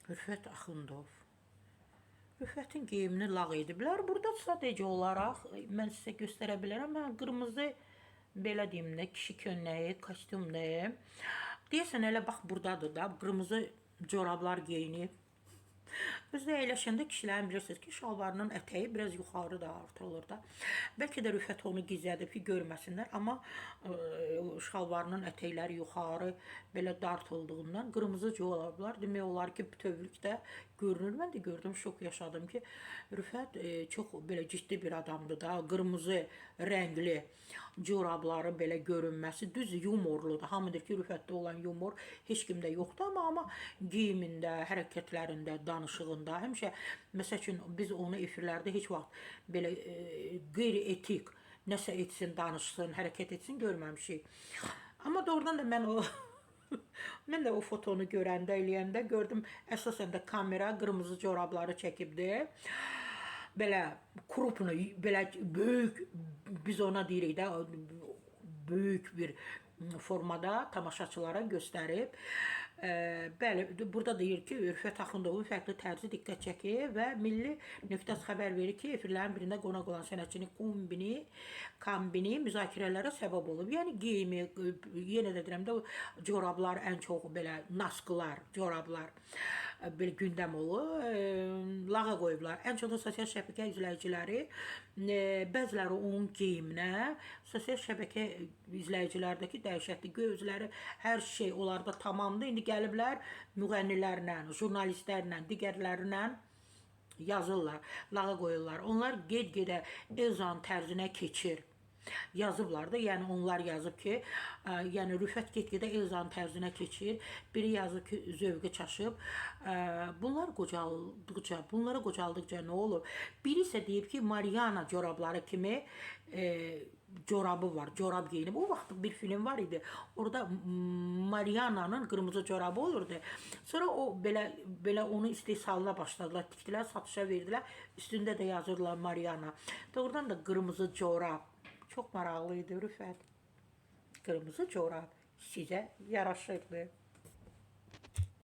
Rüfət Axundov. Rüfətin geyimini lağ ediblər. Burada sadəcə olaraq mən sizə göstərə bilərəm. Mən qırmızı belə deyim də kişi köynəyi, kostyumdur. Deyəsən elə bax burdadır da, qırmızı corablar geyinib. Bizdə əyləşəndə kişilərin bilirsiniz ki, şalvarının ətəyi biraz yuxarı da artırılır da. Bəlkə də Rüfət onu gizlədib ki, görməsinlər, amma şalvarının ətəkləri yuxarı belə dartıldığından qırmızı corablar demək olar ki, bütövlükdə görünür. Mən də gördüm, şok yaşadım ki, Rüfət çox belə ciddi bir adamdır da, qırmızı rəngli corabları belə görünməsi düz yumorludur. Hamıdır ki, Rüfətdə olan yumor heç kimdə yoxdur, amma geyimində, hərəkətlərində, danışığında həmişə məsəl üçün biz onu efirlərdə heç vaxt belə qeyri-etik nəsə etsin, danışsın, hərəkət etsin görməmişik. Amma doğrudan da mən o mən də o fotonu görəndə, eləyəndə gördüm, əsasən də kamera qırmızı corabları çəkibdi. Belə krupunu, belə böyük, biz ona deyirik də, böyük bir formada tamaşaçılara göstərib. Bəli, burada deyir ki, Rüfət Axundovun fərqli tərzi diqqət çəkir və Milli Nöqtəsi xəbər verir ki, efirlərin birində qonaq olan sənətçinin kombini müzakirələrə səbəb olub. Yəni geyimi, yenə də deyirəm də, corablar ən çox belə naskılar, corablar belə gündəm olur. Lağa qoyublar. Ən çox da sosial şəbəkə izləyiciləri, bəziləri onun geyiminə, sosial şəbəkə izləyicilərdəki dəhşətli gözləri, hər şey onlarda tamamdır. İndi gəliblər müğənnilərlə, jurnalistlərlə, digərlərinə yazırlar, lağa qoyurlar. Onlar get-gedə Elzanın tərzinə keçir. Yazıblar da, yəni onlar yazıb ki, yəni Rüfət get-gedə Elzanın tərzinə keçir. Biri yazıb ki, zövqü çaşıb. Bunlar bunlara qocaldıqca nə olur? Biri isə deyib ki, Mariana corabları kimi corabı var, corab geyinib. O vaxt bir film var idi. Orada Mariana'nın qırmızı corabı olurdu. Sonra o belə onu istehsalına başladılar, tikdilər, satışa verdilər. Üstündə də yazırlar Mariana. Doğrudan da qırmızı corab. Çox maraqlı idi Rüfət. Qırmızı corab sizə yaraşırdı.